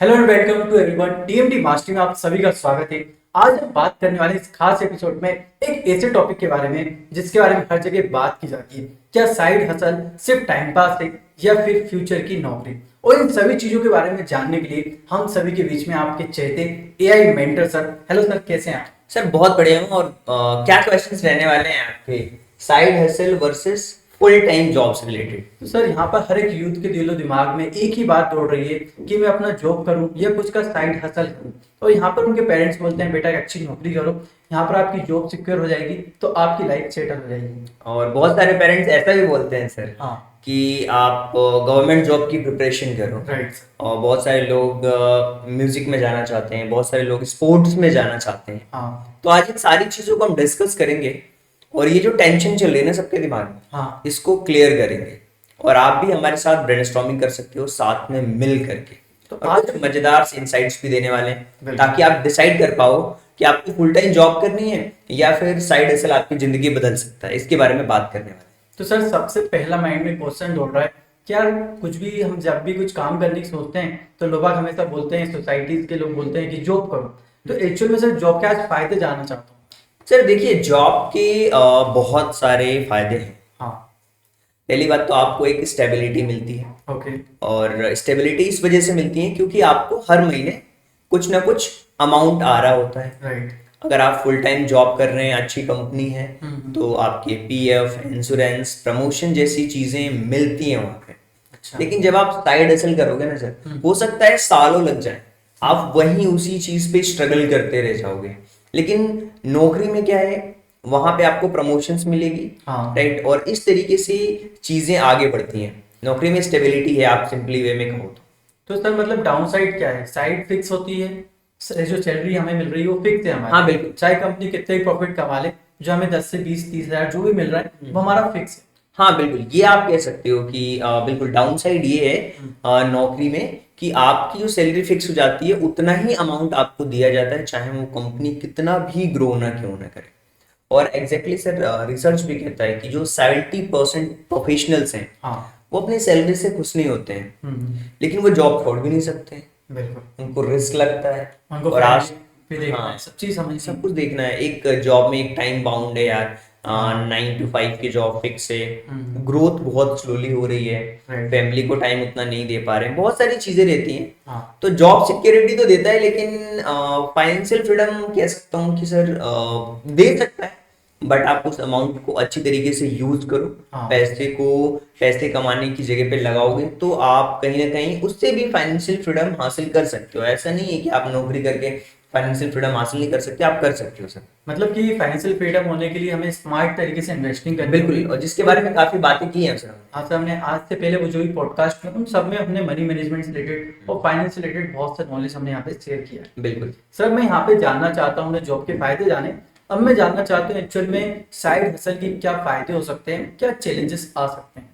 Hello and welcome to everyone. TMT mastery में आप सभी का स्वागत है। आज हम बात करने वाले इस खास एपिसोड में एक ऐसे टॉपिक के बारे में जिसके बारे में हर जगह बात की जाती है। क्या साइड हसल सिर्फ टाइम पास है या फिर फ्यूचर की नौकरी? और इन सभी चीजों के बारे में जानने के लिए हम सभी के बीच में आपके चहेते AI mentor sir. Hello sir, कैसे हैं आप? सर बहुत बढ़िया हूँ। और क्या क्वेश्चंस रहने वाले हैं आपके? Side hustle versus full time jobs related. तो सर, यहाँ पर हर एक यूथ के दिलो दिमाग में एक ही बात दौड़ रही है कि मैं अपना जॉब करूं या कुछ का साइड हसल करूं। तो यहाँ पर उनके पेरेंट्स बोलते हैं बेटा एक अच्छी नौकरी करो, यहाँ पर आपकी जॉब सिक्योर हो जाएगी तो आपकी लाइफ सेटल हो जाएगी। और बहुत सारे पेरेंट्स ऐसा भी बोलते हैं सर हाँ, कि आप गवर्नमेंट जॉब की प्रिपरेशन करो। राइट। और बहुत सारे लोग म्यूजिक में जाना चाहते हैं, बहुत सारे लोग स्पोर्ट्स में जाना चाहते हैं। हाँ तो आज इन सारी चीज़ों को हम डिस्कस करेंगे और ये जो टेंशन चल रही है ना सबके दिमाग में, हाँ। इसको क्लियर करेंगे। और आप भी हमारे साथ ब्रेनस्टॉर्मिंग कर सकते हो साथ में मिल करके। तो और आज कुछ मजेदार इनसाइट्स भी देने वाले हैं बिल्कुल। ताकि आप डिसाइड कर पाओ कि आपको फुल टाइम जॉब करनी है या फिर साइड हसल आपकी जिंदगी बदल सकता है। इसके बारे में बात करने वाले हैं। तो सर, सबसे पहला माइंड में क्वेश्चन दौड़ रहा है, क्या कुछ भी हम जब भी कुछ काम करने की सोचते हैं तो लोग हमेशा बोलते हैं, सोसाइटीज के लोग बोलते हैं कि जॉब करो। तो एक्चुअल में सर जॉब के आज फायदे जानना चाहता हूँ। सर देखिए, जॉब के बहुत सारे फायदे हैं। हाँ। पहली बात तो आपको एक स्टेबिलिटी मिलती है। ओके। और स्टेबिलिटी इस वजह से मिलती है क्योंकि आपको हर महीने कुछ ना कुछ अमाउंट आ रहा होता है। राइट। अगर आप फुल टाइम जॉब कर रहे हैं, अच्छी कंपनी है, हम्म। तो आपके पीएफ, इंश्योरेंस, प्रमोशन जैसी चीजें मिलती हैं वहां पे। अच्छा। लेकिन जब आप साइड हसल करोगे ना सर, हम्म। हो सकता है सालों लग जाए, आप वहीं उसी चीज पे स्ट्रगल करते रह जाओगे। लेकिन नौकरी में क्या है, वहां पे आपको प्रमोशंस मिलेगी। हाँ। राइट। और इस तरीके से चीजें आगे बढ़ती हैं। नौकरी में स्टेबिलिटी है, आप सिंपली वे में कहो तो सर मतलब डाउन साइड क्या है? साइड फिक्स होती है, जो सैलरी हमें मिल रही है वो फिक्स है हमारी। हाँ बिल्कुल। चाहे कंपनी कितने भी प्रॉफिट कमा ले, जो हमें 10 से 20 30 हजार जो भी मिल रहा है वो हमारा फिक्स है। हाँ बिल्कुल, ये आप कह सकते हो कि बिल्कुल डाउन साइड ये है नौकरी में कि आपकी जो सैलरी फिक्स हो जाती है उतना ही अमाउंट आपको दिया जाता है, चाहे वो कंपनी कितना भी ग्रो ना क्यों ना करे। और एग्जैक्टली सर, रिसर्च भी कहता है कि जो 70% प्रोफेशनल्स हैं हाँ। वो अपनी सैलरी से खुश नहीं होते हैं। हम्म। लेकिन वो जॉब छोड़ भी नहीं सकते, बिल्कुल। उनको रिस्क लगता है। उनको और आज फैमिली भी देखना है, सब चीज समझनी सब है। कुछ देखना है। एक जॉब में एक टाइम बाउंड है यार, हाँ। 9 to 5 की जॉब फिक्स है। हम्म। ग्रोथ बहुत स्लोली हो रही है, राइट। फैमिली को टाइम उतना नहीं दे पा रहे हैं, बहुत सारी चीजें रहती हैं। हाँ। तो जॉब सिक्योरिटी तो देता है, लेकिन फाइनेंशियल फ्रीडम कह सकता हूँ कि सर दे सकता है, बट आप उस अमाउंट को अच्छी तरीके से यूज करो। हाँ। पैसे कमाने की जगह पे लगाओगे तो आप कहीं ना कहीं उससे भी फाइनेंशियल फ्रीडम हासिल कर सकते हो। ऐसा नहीं है कि आप नौकरी करके फाइनेंशियल फ्रीडम हासिल नहीं कर सकते, आप कर सकते हो सर। मतलब कि फाइनेंशियल फ्रीडम होने के लिए हमें स्मार्ट तरीके से इन्वेस्टिंग करनी बिल्कुल, होगी। और जिसके बारे में काफी बातें की हैं सर हमने। हाँ सर, हमने आज से पहले वो जो भी पॉडकास्ट में उन सब में हमने मनी मैनेजमेंट से रिलेटेड और फाइनेंस से रिलेटेड बहुत सा नॉलेज हमने यहाँ पे शेयर किया है। बिल्कुल सर मैं यहाँ पे जानना चाहता हूँ, जॉब के फायदे जाने। अब मैं जानना चाहता हूँ एक्चुअल में साइड हसल के क्या फायदे हो सकते हैं, क्या चैलेंजेस आ सकते हैं?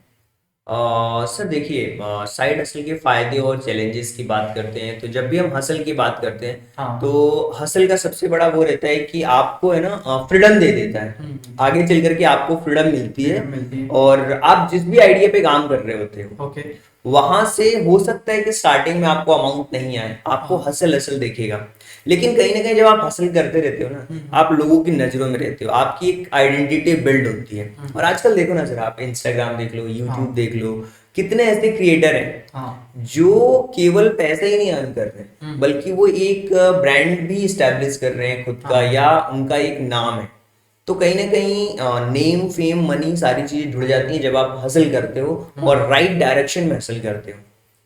सर देखिए, साइड हसल के फायदे और चैलेंजेस की बात करते हैं तो जब भी हम हसल की बात करते हैं हाँ। तो हसल का सबसे बड़ा वो रहता है कि आपको है ना फ्रीडम दे देता है। आगे चल करके आपको फ्रीडम मिलती है। फ्रीडम मिलती है। और आप जिस भी आइडिया पे काम कर रहे होते हो ओके। वहां से हो सकता है कि स्टार्टिंग में आपको अमाउंट नहीं आए, आपको हाँ। हसल हसल देखेगा। लेकिन कहीं ना कहीं जब आप हसल करते रहते हो ना, आप लोगों की नजरों में रहते हो, आपकी एक आइडेंटिटी बिल्ड होती है। और आजकल देखो ना सर, आप इंस्टाग्राम देख लो, यूट्यूब हाँ। देख लो, कितने ऐसे क्रिएटर हैं हाँ। जो केवल पैसा ही नहीं अर्न कर रहे बल्कि वो एक ब्रांड भी स्टैब्लिश कर रहे हैं खुद का, हाँ। या उनका एक नाम है। तो कहीं ना कहीं नेम, फेम, मनी सारी चीजें जुड़ जाती हैं जब आप हसल करते हो और राइट डायरेक्शन में हसल करते हो।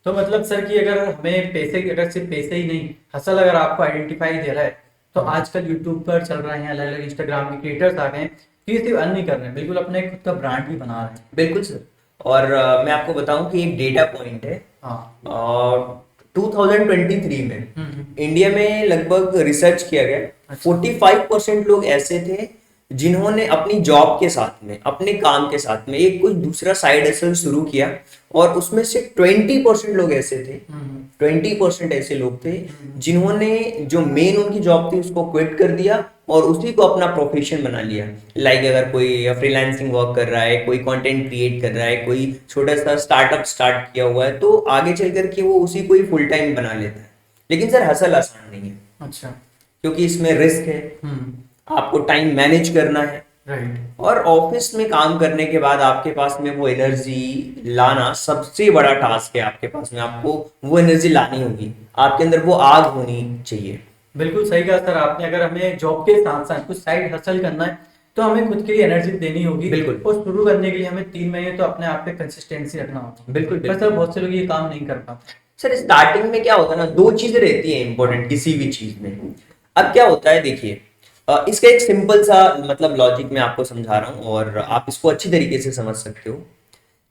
तो मतलब सर कि अगर हमें पैसे, अगर सिर्फ पैसे ही नहीं, हसल अगर आपको आइडेंटिफाई दे रहा है, तो आजकल यूट्यूब पर चल रहे हैं, अलग अलग इंस्टाग्राम के क्रिएटर्स आ गए हैं कि ये सिर्फ अर्न नहीं कर रहे हैं, बिल्कुल अपने खुद का ब्रांड भी बना रहे हैं। बिल्कुल सर। और मैं आपको बताऊं कि एक डेटा पॉइंट है। हाँ। 2023 में इंडिया में लगभग रिसर्च किया गया, अच्छा। 45% लोग ऐसे थे जिन्होंने अपनी जॉब के साथ में, अपने काम के साथ में एक कुछ दूसरा साइड हसल शुरू किया। और उसमें से 20% लोग ऐसे थे, 20% ऐसे लोग थे जिन्होंने जो मेन उनकी जॉब थी उसको क्विट कर दिया और उसी को अपना प्रोफेशन बना लिया। लाइक अगर कोई फ्रीलांसिंग वर्क कर रहा है, कोई कंटेंट क्रिएट कर रहा है, कोई छोटा सा स्टार्टअप स्टार्ट किया हुआ है, तो आगे चल करके वो उसी को ही फुल टाइम बना लेता है। लेकिन सर हसल आसान नहीं है, अच्छा। क्योंकि इसमें रिस्क है, आपको टाइम मैनेज करना है, राइट। और ऑफिस में काम करने के बाद आपके पास में वो एनर्जी लाना सबसे बड़ा टास्क है आपके पास में। आपको वो एनर्जी लानी होगी, आपके अंदर वो आग होनी चाहिए। बिल्कुल सही कहा सर आपने। अगर हमें जॉब के साथ साथ कुछ साइड हसल करना है तो हमें खुद के लिए एनर्जी देनी होगी। बिल्कुल और शुरू करने के लिए हमें 3 महीने तो अपने आप पे कंसिस्टेंसी रखना होगा। बिल्कुल पर सर बिल्कुल। बहुत से लोग ये काम नहीं कर पाते। सर स्टार्टिंग में क्या होता है ना, दो चीजें रहती है इंपॉर्टेंट किसी भी चीज में। अब क्या होता है देखिए, इसका एक सिंपल सा मतलब लॉजिक मैं आपको समझा रहा हूँ और आप इसको अच्छी तरीके से समझ सकते हो।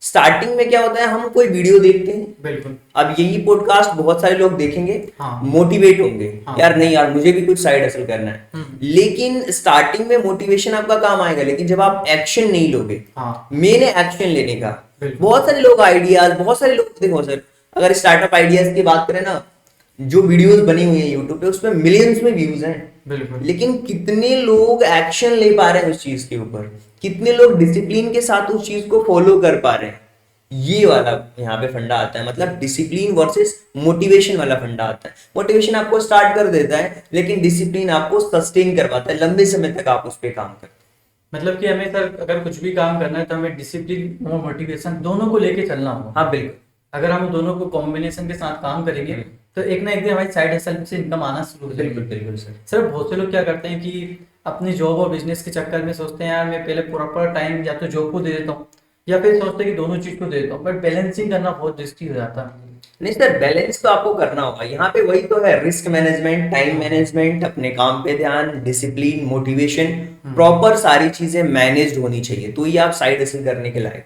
स्टार्टिंग में क्या होता है, हम कोई वीडियो देखते हैं, बिल्कुल। अब यही पॉडकास्ट बहुत सारे लोग देखेंगे, हाँ। मोटिवेट होंगे, हाँ। यार नहीं यार मुझे भी कुछ साइड हसल करना है। लेकिन स्टार्टिंग में मोटिवेशन आपका काम आएगा, लेकिन जब आप एक्शन नहीं लोगे, हाँ। मेन है एक्शन लेने का। बिल्कुल। बहुत सारे लोग आइडियाज, बहुत सारे लोग देखो सर, अगर स्टार्टअप आइडियाज की बात करें ना, जो वीडियोस बनी हुई है यूट्यूब पे उसमें मिलियंस में व्यूज हैं, बिल्कुल। लेकिन कितने लोग एक्शन ले पा रहे हैं उस चीज के ऊपर, कितने लोग डिसिप्लिन के साथ उस चीज को फॉलो कर पा रहे हैं, ये वाला यहाँ पे फंडा आता है। मतलब डिसिप्लिन वर्सेस मोटिवेशन वाला फंडा आता है। मोटिवेशन आपको स्टार्ट कर देता है, लेकिन डिसिप्लिन आपको सस्टेन करवाता है, लंबे समय तक आप उस पर काम करते हैं। मतलब कि हमें सर अगर कुछ भी काम करना है तो हमें डिसिप्लिन और मोटिवेशन दोनों को लेके चलना होगा। हाँ बिल्कुल। अगर हम दोनों को कॉम्बिनेशन के साथ काम करेंगे तो एक ना एक दिन हमारी साइड हसल से इनकम आना शुरू हो जाएगी। बिल्कुल बिल्कुल सर। सर बहुत से लोग क्या करते हैं कि अपनी जॉब और बिजनेस के चक्कर में सोचते हैं यार मैं पहले प्रॉपर टाइम या तो जॉब को दे देता हूँ या फिर सोचते हैं कि दोनों चीज को दे देता हूँ, बट बैलेंसिंग करना बहुत रिस्की हो जाता है। नहीं सर, बैलेंस तो आपको करना होगा। यहाँ पे वही तो है, रिस्क मैनेजमेंट, टाइम मैनेजमेंट, अपने काम पे ध्यान, डिसिप्लिन, मोटिवेशन, प्रॉपर सारी चीजें मैनेज्ड होनी चाहिए, तो ये आप साइड हसल करने के लायक।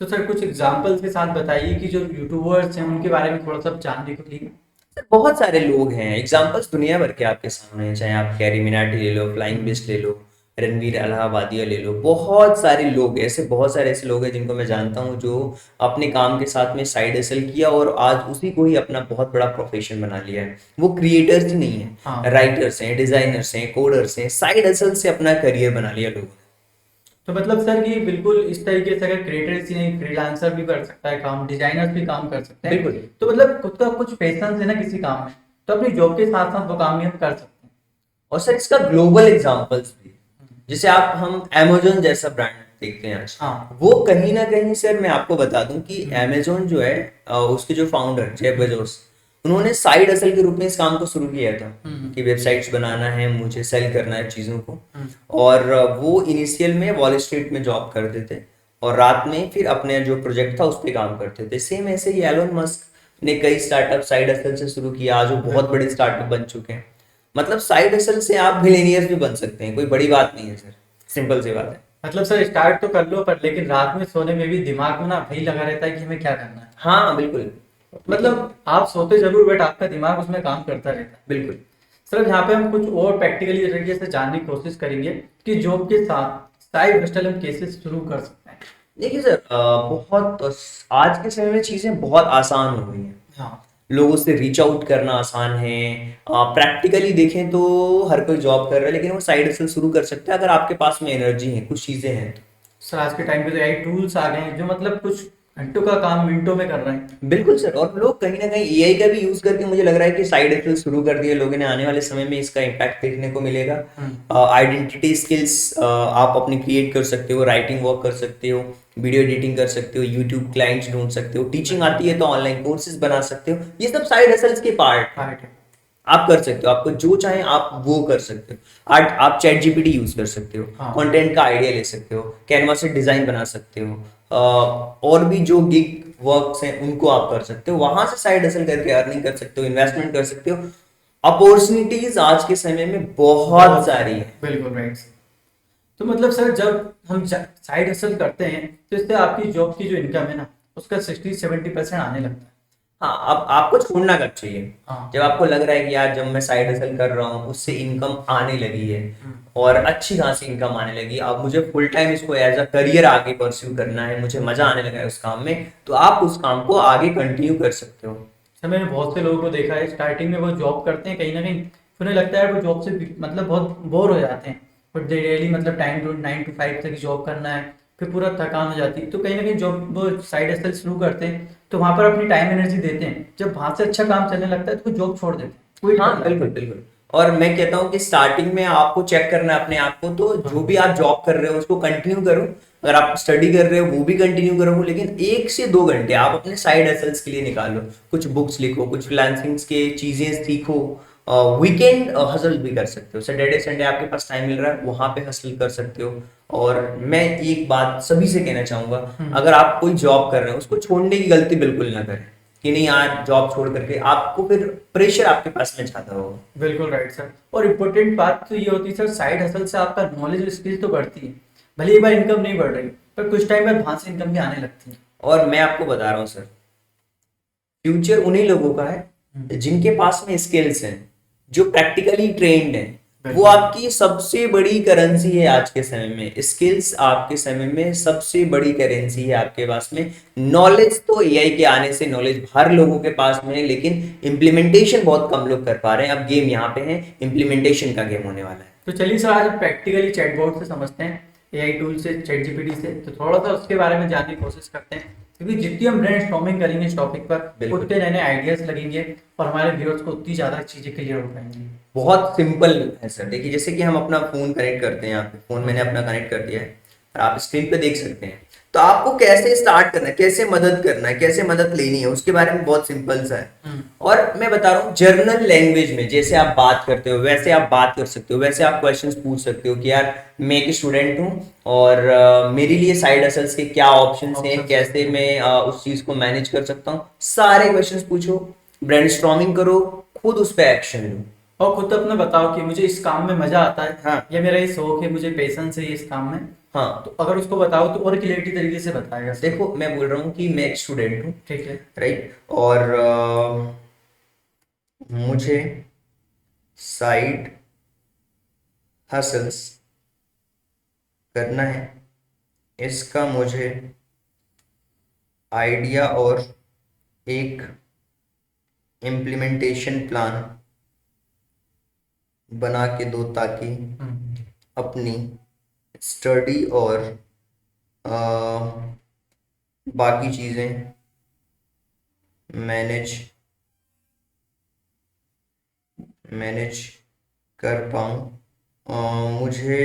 तो सर कुछ एग्जांपल्स के साथ बताइए कि जो यूट्यूबर्स हैं उनके बारे में थोड़ा सा जानने को लिए। सर बहुत सारे लोग हैं, एग्जांपल्स दुनिया भर के आपके सामने हैं, चाहे आप कैरी मिनाटी ले लो, फ्लाइंग बिस्ट ले लो, रणवीर अलाहाबादिया ले लो, बहुत सारे लोग ऐसे, बहुत सारे ऐसे लोग हैं जिनको मैं जानता हूँ जो अपने काम के साथ में साइड हसल किया और आज उसी को ही अपना बहुत बड़ा प्रोफेशन बना लिया है। वो क्रिएटर्स ही नहीं हाँ। है, राइटर्स हैं, डिजाइनर्स हैं, कोडर्स हैं, साइड हसल से अपना करियर बना लिया लोगों ने। तो मतलब सर कि बिल्कुल इस तरीके से अगर क्रिएटर्स ही नहीं, फ्रीलांसर भी कर सकता है काम, डिजाइनर्स भी काम कर सकते हैं। बिल्कुल। तो मतलब खुद का कुछ पैशन है ना किसी काम में, तो अपनी जॉब के साथ साथ वो काम भी हम कर सकते हैं। और सर इसका ग्लोबल एग्जांपल्स भी, जैसे आप हम amazon जैसा ब्रांड देखते हैं आज, हाँ। वो कहीं ना कहीं सर मैं आपको बता दूं कि amazon जो है, उसके जो फाउंडर जेफ बेजोस, उन्होंने साइड हसल के रूप में इस काम को शुरू किया था कि वेबसाइट्स बनाना है, मुझे सेल करना है चीज़ों को। और वो इनिशियल में वॉल स्ट्रीट में जॉब करते थे और रात में फिर अपने जो प्रोजेक्ट था उस पर काम करते थे। सेम ऐसे ही एलोन मस्क ने कई स्टार्टअप साइड हसल से शुरू किया, आज वो बहुत बड़े स्टार्टअप बन चुके हैं। मतलब साइड हसल से आप मिलेनियर्स भी बन सकते हैं, कोई बड़ी बात नहीं है सर, सिंपल सी बात है। मतलब सर स्टार्ट तो कर लो, पर लेकिन रात में सोने में भी दिमाग में ना वही लगा रहता है कि हमें क्या करना है। हाँ बिल्कुल। मतलब आप सोते जरूर बट आपका दिमाग उसमें काम करता रहता है। बिल्कुल सर यहाँ पे हम कुछ और प्रैक्टिकली तरीके से जानने की कोशिश करेंगे कि जॉब के साथ साइड हसल हम कैसे शुरू कर सकते हैं। देखिए सर, बहुत आज के समय में चीज़ें बहुत आसान हो गई हैं। हाँ। लोगों से रीच आउट करना आसान है। प्रैक्टिकली देखें तो हर कोई जॉब कर रहा है, लेकिन वो साइड हसल शुरू कर सकता है अगर आपके पास में एनर्जी है, कुछ चीज़ें हैं तो। सर आज के टाइम पे तो एआई टूल्स आ गए हैं जो मतलब कुछ घंटों का काम मिनटों में कर रहे हैं। बिल्कुल सर, और लोग कहीं ना कहीं एआई का भी यूज करके मुझे लग रहा है कि साइड हसल शुरू कर दिए लोगों ने। आने वाले समय में इसका इम्पैक्ट देखने को मिलेगा। आइडेंटिटी स्किल्स आप अपनी क्रिएट कर सकते हो, राइटिंग वर्क कर सकते हो, वीडियो एडिटिंग कर सकते हो, यूट्यूब क्लाइंट्स ढूंढ सकते हो, टीचिंग आती है तो ऑनलाइन कोर्सेज बना सकते हो। ये सब साइड हसल्स के पार्ट है। आप कर सकते हो, आपको जो चाहे आप वो कर सकते हो। आप चैट जीपीटी यूज कर सकते हो, हाँ। कंटेंट का आइडिया ले सकते हो, कैनवा से डिजाइन बना सकते हो, और भी जो गिग वर्क्स हैं उनको आप कर सकते हो, वहां से साइड हसल करके अर्निंग कर सकते हो, इन्वेस्टमेंट कर सकते हो। अपॉर्चुनिटीज आज के समय में बहुत सारी है। बिल्कुल राइट। तो मतलब सर जब हम साइड हसल करते हैं तो इससे आपकी जॉब की जो इनकम है ना उसका 60-70% आने लगता है। हाँ, अब आपको छोड़ना कब चाहिए? हाँ। जब आपको लग रहा है कि यार जब मैं साइड हसल कर रहा हूँ उससे इनकम आने लगी है और अच्छी खासी इनकम आने लगी, अब मुझे फुल टाइम इसको एज अ करियर आगे परस्यू करना है, मुझे मजा आने लगा है उस काम में, तो आप उस काम को आगे कंटिन्यू कर सकते हो। सर मैंने बहुत से लोगों को देखा है स्टार्टिंग में वो जॉब करते हैं कहीं ना कहीं, फिर उन्हें लगता है वो जॉब से मतलब बहुत बोर हो जाते हैं, बट दे डेली मतलब टाइम टू 9 to 5 तक जॉब करना है, फिर पूरा थकान हो जाती है। तो कहीं ना कहीं जब वो साइड हसल शुरू करते हैं तो वहां पर अपनी टाइम एनर्जी देते हैं, जब वहां से अच्छा काम चलने लगता है तो वो जॉब छोड़ देते हैं, क्विट हाँ कर जाते बिल्कुल बिल्कुल। और मैं कहता हूँ कि स्टार्टिंग में आपको चेक करना है अपने आप को, तो जो भी आप जॉब कर रहे हो उसको कंटिन्यू करो। अगर आप स्टडी कर रहे हो वो भी कंटिन्यू करो, लेकिन 1 से 2 घंटे आप अपने साइड हसल्स के लिए निकालो। कुछ बुक्स लिखो, कुछ फ्रीलांसिंग के चीजें सीखो। वीकेंड हसल भी कर सकते हो, सैटरडे संडे आपके पास टाइम मिल रहा है वहां पे हसल कर सकते हो। और मैं एक बात सभी से कहना चाहूंगा, अगर आप कोई जॉब कर रहे हो उसको छोड़ने की गलती बिल्कुल ना करें, कि नहीं आज जॉब छोड़ करके आपको फिर प्रेशर आपके पास में ज्यादा होगा। बिल्कुल राइट सर। और इम्पोर्टेंट बात तो ये होती है सर, साइड हसल से आपका नॉलेज और स्किल तो बढ़ती है, भले एक बार इनकम नहीं बढ़ रही पर कुछ टाइम बाद वहां से इनकम भी आने लगती है। और मैं आपको बता रहा हूँ सर, फ्यूचर उन्हीं लोगों का है जिनके पास में स्किल्स हैं, जो प्रैक्टिकली ट्रेन्ड हैं। वो बिल्कुल। आपकी सबसे बड़ी करेंसी है आज के समय में। स्किल्स आपके समय में सबसे बड़ी करेंसी है आपके पास में। नॉलेज तो एआई के आने से नॉलेज हर लोगों के पास में है, लेकिन इम्प्लीमेंटेशन बहुत कम लोग कर पा रहे हैं। अब गेम यहाँ पे है, इम्प्लीमेंटेशन का गेम होने वाला है। तो चलिए सर आज प्रैक्टिकली चैटबॉट से समझते हैं, एआई टूल से, चैट जीपीटी से, तो थोड़ा सा उसके बारे में जानने की कोशिश करते हैं, क्योंकि जितनी हम ब्रेन स्टॉर्मिंग करेंगे इस टॉपिक पर बिल्कुल। उतने नए नए आइडियाज लगेंगे और हमारे व्यूअर्स को उतनी ज्यादा चीजें क्लियर हो पाएंगी। बहुत सिंपल है सर। देखिए जैसे कि हम अपना फोन कनेक्ट करते हैं, यहाँ पे फोन मैंने अपना कनेक्ट कर दिया है और आप स्क्रीन पे देख सकते हैं। तो आपको कैसे स्टार्ट करना है, कैसे मदद करना है, कैसे मदद लेनी है, उसके बारे में बहुत सिंपल सा है। और मैं बता रहा हूँ जर्नल लैंग्वेज में जैसे आप बात करते हो वैसे आप बात कर सकते हो, वैसे आप क्वेश्चंस पूछ सकते हो कि यार मैं एक स्टूडेंट हूँ और मेरे लिए साइड हसल्स के क्या ऑप्शंस हैं, कैसे मैं उस चीज को मैनेज कर सकता हूँ। सारे क्वेश्चंस पूछो, ब्रेनस्टॉर्मिंग करो, खुद उस पर एक्शन लो। और खुद अपना बताओ कि मुझे इस काम में मजा आता है, हाँ या मेरा ये शौक है, मुझे पेशेंस है इस काम में। हाँ। तो अगर उसको बताओ तो और क्लियरिटी तरीके से बताएगा। देखो मैं बोल रहा हूँ कि मैं एक स्टूडेंट हूँ, ठीक है। राइट, और मुझे साइड हसल्स करना है, इसका मुझे आइडिया और एक इम्प्लीमेंटेशन प्लान बना के दो, ताकि अपनी स्टडी और बाकी चीज़ें मैनेज कर पाऊँ। मुझे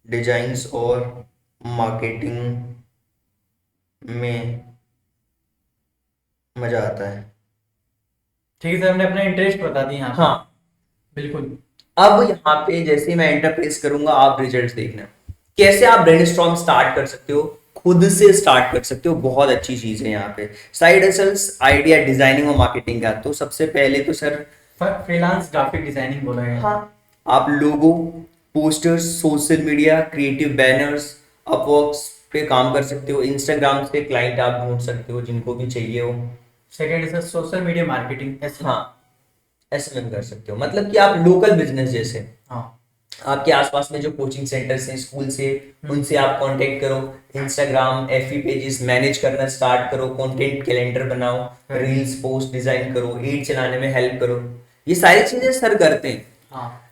डिजाइंस और मार्केटिंग में मज़ा आता है। ठीक है सर, हमने अपना इंटरेस्ट बता दिया यहाँ पे। हाँ। बिल्कुल। अब यहाँ पे जैसे मैं एंटर प्रेस करूंगा आप रिजल्ट देखना कैसे आप ब्रेनस्टॉर्म स्टार्ट कर सकते हो, खुद से स्टार्ट कर सकते हो। बहुत अच्छी चीज है यहाँ पे साइड हसल्स, आइडिया, डिजाइनिंग और मार्केटिंग का। तो सबसे पहले तो सर फ्रीलांस ग्राफिक डिजाइनिंग बोला गया। हाँ, आप logos, posters, social media, creative banners, Upworks पे काम कर सकते हो। इंस्टाग्राम से क्लाइंट आप ढूंढ सकते हो जिनको भी चाहिए हो। सेकेंड है सर सोशल मीडिया मार्केटिंग। हाँ, एसएमएम कर सकते हो, मतलब कि आप लोकल बिजनेस जैसे हाँ। आपके आसपास में जो कोचिंग सेंटर्स हैं, स्कूल से, उनसे आप कांटेक्ट करो। इंस्टाग्राम एफबी पेजेस मैनेज करना स्टार्ट करो, कंटेंट कैलेंडर बनाओ, रील्स पोस्ट डिजाइन करो, एड चलाने में हेल्प करो। ये सारी चीजें सर करते हैं। हाँ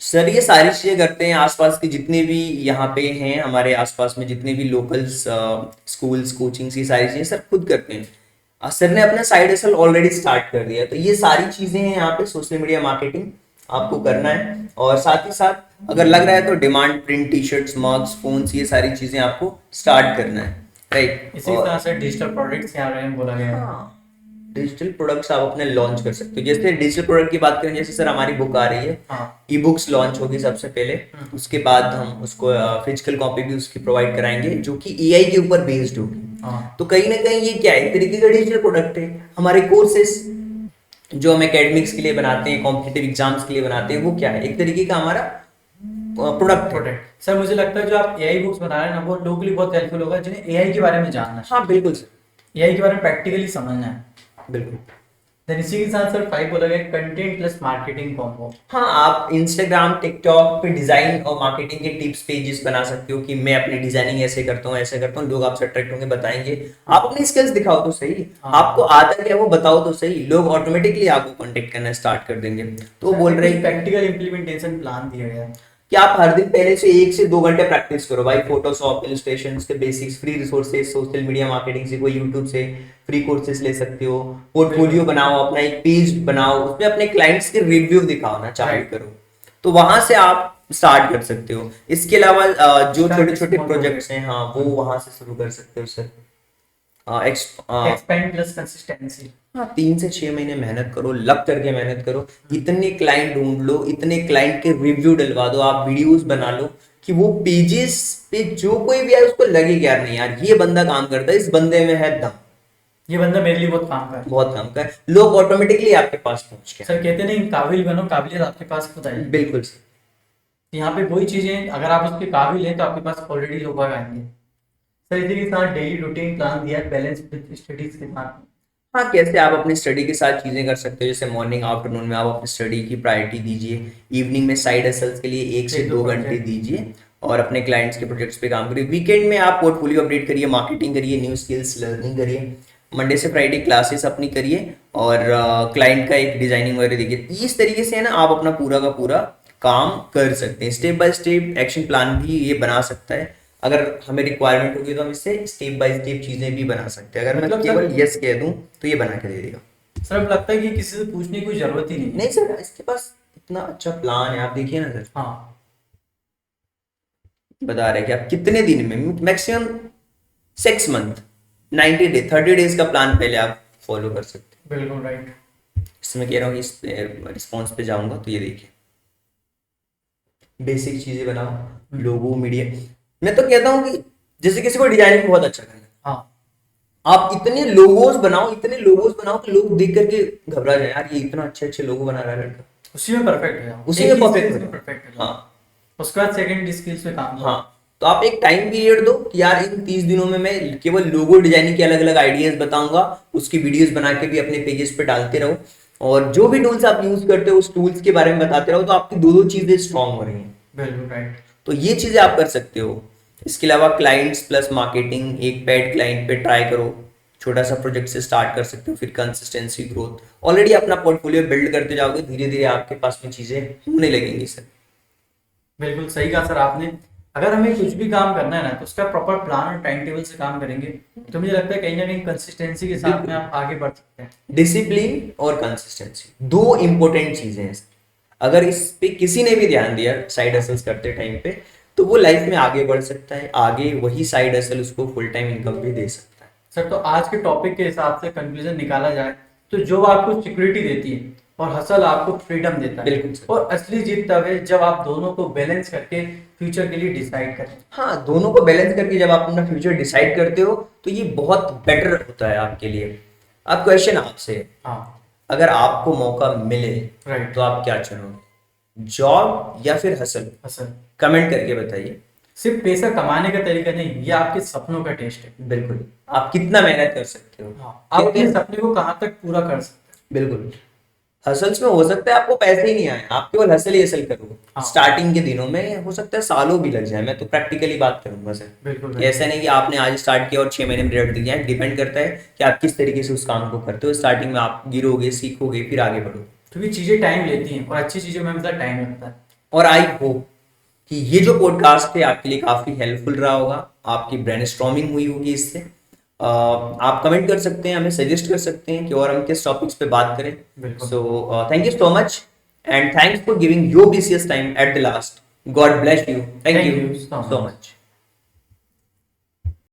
सर ये सारी चीजें करते हैं। आसपास के जितने भी यहाँ पे हैं, हमारे आसपास में जितने भी लोकल स्कूल्स, कोचिंग्स, ये सारी चीजें सर खुद करते हैं। सर ने अपना साइड हसल ऑलरेडी स्टार्ट कर दिया। तो ये सारी चीजें हैं यहाँ पे, सोशल मीडिया मार्केटिंग आपको करना है। और साथ ही साथ अगर लग रहा है तो demand print, T shirts, mugs, phones, ये सारी चीजें आपको स्टार्ट करना है, राइट। इसी तरह से डिजिटल प्रोडक्ट्स यहाँ पे बोला गया है। हाँ, डिजिटल प्रोडक्ट्स आप अपने लॉन्च कर सकते हो। जैसे डिजिटल प्रोडक्ट की बात करें, जैसे सर हमारी बुक आ रही है, हाँ। ई बुक्स लॉन्च होगी सबसे पहले। उसके बाद हम उसको फिजिकल कॉपी भी उसकी प्रोवाइड कराएंगे जो कि एआई के ऊपर बेस्ड होगी। हाँ। तो कहीं ना कहीं ये क्या है, एक तरीके का डिजिटल प्रोडक्ट है। हमारे कोर्सेस जो हम एकेडमिक्स के लिए बनाते हैं, कॉम्पिटिटिव एग्जाम्स के लिए बनाते हैं, वो क्या है, एक तरीके का हमारा प्रोडक्ट। सर मुझे लगता है जो आप एआई बुक्स बना रहे हैं ना, वो लोगों के लिए बहुत हेल्पफुल होगा जिन्हें एआई के बारे में जानना है, हाँ बिल्कुल सर, एआई के बारे में प्रैक्टिकली समझना है। बिल्कुल। देन इसी के साथ सर 5 बोला गया कंटेंट प्लस मार्केटिंग कॉम्बो। हाँ, आप इंस्टाग्राम, टिकटॉक पे डिजाइन और मार्केटिंग के टिप्स पेजेस बना सकते हो कि मैं अपनी डिजाइनिंग ऐसे करता हूँ, ऐसे करता हूँ। लोग आपसे अट्रैक्ट होंगे, बताएंगे। आप अपनी स्किल्स दिखाओ तो सही, आपको आता क्या वो बताओ तो सही, लोग ऑटोमेटिकली आपको कांटेक्ट करना स्टार्ट कर देंगे। तो वो बोल रहे हैं प्रैक्टिकल इंप्लीमेंटेशन प्लान दिया गया है। कि आप हर दिन पहले से 1 से 2 घंटे प्रैक्टिस करो भाई, फोटोशॉप, इलस्ट्रेशन के basics, free resources, social media marketing सीखो, यूट्यूब से फ्री कोर्सेज ले सकते हो, पोर्टफोलियो बनाओ, अपना एक पेज बनाओ, उसमें अपने क्लाइंट्स के रिव्यू दिखाओ ना, चार्ट Right. करो, तो वहां से आप स्टार्ट कर सकते हो। इसके अलावा जो Start छोटे with छोटे small प्रोजेक्ट्स हैं, हाँ, वो वहां से शुरू कर सकते हो सर। Expand plus consistency. हाँ, 3 से 6 महीने मेहनत करो, लग करके मेहनत करो, इतने क्लाइंट ढूंढ लो, इतने क्लाइंट के रिव्यू डलवा दो, आप वीडियोस बना लो कि वो पेजेस पे जो कोई भी आए उसको लगे कि यार नहीं यार ये बंदा काम करता है, इस बंदे में है दम, ये बंदा मेरे लिए बहुत काम कर रहा है। बहुत काम कर, लोग ऑटोमेटिकली आपके पास पहुंच गए। सर कहते नहीं काबिल बनो, काबिलियत आपके पास खुद आएगी। बिल्कुल सर। यहाँ पे वही चीजें अगर आप उसके काबिल हैं तो आपके पास ऑलरेडी लोग बाग आएंगे। सर इसी के साथ डेली रूटीन प्लान दिया है बैलेंस विद स्टडीज के साथ। हाँ, कैसे आप अपनी स्टडी के साथ चीजें कर सकते हो, जैसे मॉर्निंग आफ्टरनून में आप अपनी स्टडी की प्रायोरिटी दीजिए, इवनिंग में साइड हसल्स के लिए 1 से 2 घंटे project। दीजिए और अपने क्लाइंट्स के प्रोजेक्ट्स पे काम करिए। वीकेंड में आप पोर्टफोलियो अपडेट करिए, मार्केटिंग करिए, न्यू स्किल्स लर्निंग करिए, मंडे से फ्राइडे क्लासेस अपनी करिए और क्लाइंट का एक डिजाइनिंग वगैरह देखिए। इस तरीके से है ना आप अपना पूरा का पूरा काम कर सकते हैं। Step by step action plan भी ये बना सकता है, अगर हमें रिक्वायरमेंट होगी तो हम इससे स्टेप बाय स्टेप चीजें भी बना सकते हैं। अगर मैं मतलब केवल सर- यस कह दूं तो ये बना के दे देगा। सर अब लगता है कि किसी से पूछने की कोई जरूरत ही नहीं है। नहीं सर, इसके पास इतना अच्छा प्लान है, आप देखिए ना सर, हाँ बता रहे हैं कि आप कितने दिन में, मैक्सिमम 6 मंथ, 90 डे, 30 डेज का प्लान पहले आप फॉलो कर सकते हैं। बिल्कुल राइट। इसमें कह रहा हूँ इस रिस्पॉन्स पे जाऊंगा तो ये देखिए, बेसिक चीजें बनाओ, लोगो मीडिया। मैं तो कहता हूँ कि जैसे किसी को डिजाइनिंग बहुत अच्छा करना है, हाँ आप इतने लोगोस बनाओ, इतने लोगोस बनाओ कि लोग देख करके घबरा जाए, यार ये इतना अच्छे अच्छे लोगो बना रहा है लड़का, उसी में परफेक्ट है। उसी में परफेक्ट परफेक्ट है। हाँ उसके बाद सेकंड स्किल्स पे काम करो। हाँ। तो आप एक टाइम पीरियड दो कि यार इन 30 दिनों में मैं केवल लोगो डिजाइनिंग के अलग अलग आइडियाज बताऊंगा, उसकी वीडियोस बना के भी अपने पेजेस पे डालते रहो, और जो भी टूल्स आप यूज करते हो उस टूल्स के बारे में बताते रहो, तो आपकी दो दो चीजें स्ट्रांग हो रही हैं। बिल्कुल राइट। तो ये चीजें आप कर सकते हो। इसके अलावा क्लाइंट्स प्लस मार्केटिंग, एक पेड क्लाइंट पे ट्राई करो, छोटा सा प्रोजेक्ट से स्टार्ट कर सकते हो, फिर कंसिस्टेंसी, ग्रोथ, ऑलरेडी अपना पोर्टफोलियो बिल्ड करते जाओगे, धीरे धीरे आपके पास में चीजें होने लगेंगी सर। बिल्कुल सही कहा सर आपने। अगर हमें कुछ भी काम करना है ना तो उसका प्रॉपर प्लान और टाइम टेबल से काम करेंगे तो मुझे लगता है कहीं ना कहीं कंसिस्टेंसी के साथ में आप आगे बढ़ सकते हैं। डिसिप्लिन और कंसिस्टेंसी दो इंपॉर्टेंट चीजें हैं। अगर इस पे किसी ने भी ध्यान दिया साइड हसल्स करते टाइम पे, तो वो लाइफ में आगे बढ़ सकता है, आगे वही साइड हसल उसको फुल टाइम इनकम भी दे सकता है। सर तो आज के टॉपिक के हिसाब से कंक्लूजन निकाला जाए तो जॉब आपको सिक्योरिटी देती है और हसल आपको फ्रीडम देता है। बिल्कुल सर। और असली जीत तब है जब आप दोनों को बैलेंस करके फ्यूचर के लिए डिसाइड करें। हाँ, दोनों को बैलेंस करके जब आप अपना फ्यूचर डिसाइड करते हो तो ये बहुत बेटर होता है आपके लिए। अब क्वेश्चन आपसे, हाँ अगर आपको मौका मिले राइट। तो आप क्या चुनोगे, जॉब या फिर हसल? हसल। कमेंट करके बताइए। सिर्फ पैसा कमाने का तरीका नहीं, ये आपके सपनों का टेस्ट है। बिल्कुल, आप कितना मेहनत कर सकते हो। हाँ, आप अपने सपने को कहाँ तक पूरा कर सकते हैं। बिल्कुल, हसल्स में हो सकता है आपको पैसे ही नहीं आए, आप केवल हसल ही हसल करो। हाँ। स्टार्टिंग के दिनों में हो सकता है सालों भी लग जाए, मैं तो प्रैक्टिकली बात करूंगा सर। बिल्कुल ऐसा नहीं कि आपने आज स्टार्ट किया और 6 महीने में रिजल्ट दिया है, डिपेंड करता है कि आप किस तरीके से उस काम को करते हो। स्टार्टिंग में आप गिरोगे, सीखोगे, फिर आगे बढ़ोगे, क्योंकि चीजें टाइम लेती हैं और अच्छी चीजों में हमेशा टाइम लगता है। और आई होप कि ये जो पॉडकास्ट है आपके लिए काफी हेल्पफुल रहा होगा, आपकी ब्रेनस्टॉर्मिंग हुई होगी इससे। आप कमेंट कर सकते हैं, हमें सजेस्ट कर सकते हैं कि और हम किस टॉपिक्स पे बात करें। बिल्कुल। So thank you so much and thanks for giving your precious time at the last. God bless you. Thank Thank you you so so much. Much.